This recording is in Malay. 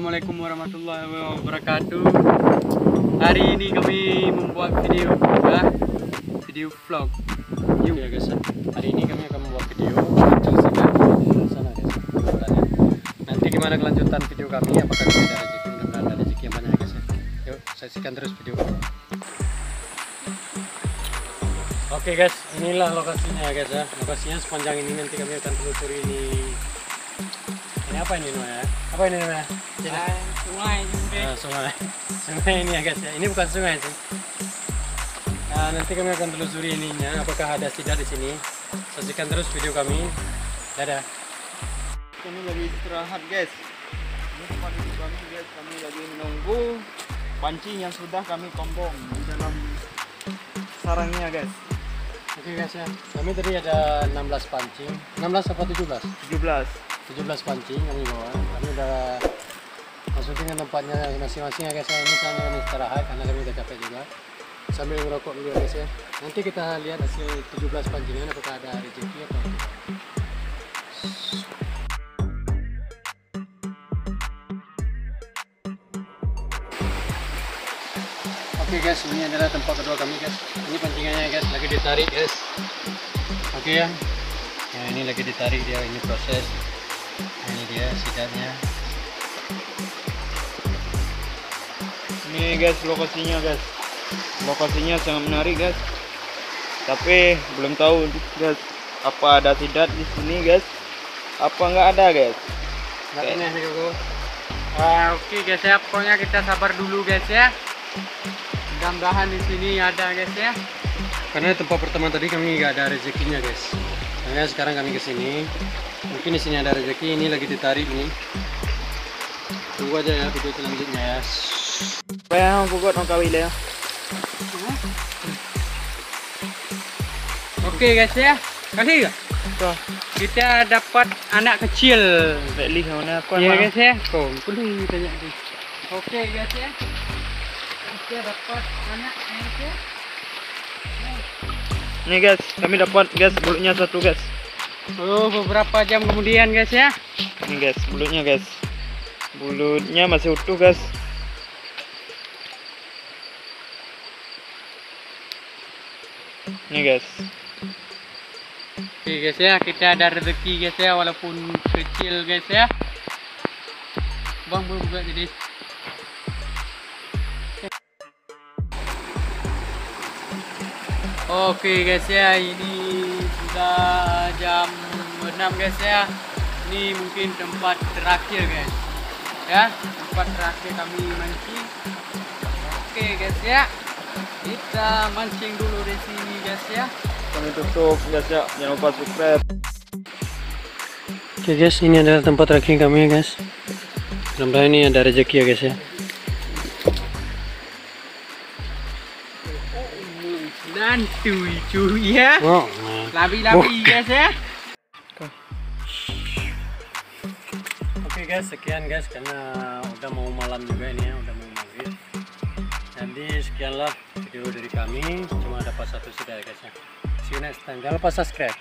Assalamualaikum warahmatullahi wabarakatuh. Hari ini kami membuat video vlog. Yuk ya guys. Hari ini kami akan membuat video sana guys. Nanti gimana kelanjutan video kami? Apakah kita ada rezeki? Mudah-mudahan ada rezeki yang banyak guys. Yuk saksikan terus video kami. Oke guys, inilah lokasinya ya guys ya. Lokasinya sepanjang ini nanti kami akan telusuri ini. Ini apa ini namanya? Apa ini namanya? Sungai. Sungai ini ya guys ya. Ini bukan sungai sih. Nah, nanti kami akan telusuri ininya. Apakah ada sidat di sini? Saksikan terus video kami. Dadah. Kami lagi istirahat guys. Ini tempat duduk kami guys. Kami lagi menunggu pancing yang sudah kami tombong di dalam sarangnya guys. Oke guys ya. Kami tadi ada 16 pancing. 16 apa 17? 17 pancing kami bawa. Kami udah masukin ke tempatnya masing-masing ya guys ya. Ini saatnya kami istirahat karena kami udah capek juga. Sambil ngerokok dulu ya guys ya. Nanti kita lihat hasil 17 pancingan apakah ada rezeki atau tidak. Oke guys, ini adalah tempat kedua kami guys. Ini pancingannya guys, lagi ditarik guys. Oke ya. Nah, ini lagi ditarik dia, ini proses. Nah, ini dia sidatnya. Ini guys lokasinya guys. Lokasinya sangat menarik guys. Tapi belum tahu guys apa ada sidat di sini guys. Apa nggak ada guys? Oke guys ya, pokoknya kita sabar dulu guys ya. Mudah-mudahan di sini ada guys ya. Karena tempat pertama tadi kami nggak ada rezekinya guys. Makanya sekarang kami ke sini. Mungkin di sini ada rezeki. Ini lagi ditarik nih. Tunggu aja ya video selanjutnya ya. Bayang pukul orang kawin ya. Oke guys ya. Kasih gak? Kita dapat anak kecil. Beli mana aku? Iya guys ya. Kau perlu tanya guys. Oke guys ya. Kita dapat anak guys ya. Nih guys, kami dapat guys bulutnya satu guys. Oh, beberapa jam kemudian guys ya. Ini guys bulutnya guys. Bulutnya masih utuh guys. Nih guys. Oke guys ya, kita ada rezeki guys ya, walaupun kecil guys ya. Bang belum buka jadi. Oke guys ya, ini sudah jam 6 guys ya. Ini mungkin tempat terakhir guys. Ya, tempat terakhir kami mancing. Oke guys ya. Kita mancing dulu di sini guys ya. Kami tutup guys ya. Jangan lupa subscribe. Oke guys, ini adalah tempat terakhir kami guys. Mudah-mudahan ini ada rezeki ya guys ya. Dan cuy ya. Labi-labi guys ya. Oke guys, sekian guys karena udah mau malam juga ini ya, udah mau maghrib. Jadi sekianlah video dari kami, cuma dapat satu sidat guys ya. See you next time. Jangan lupa subscribe.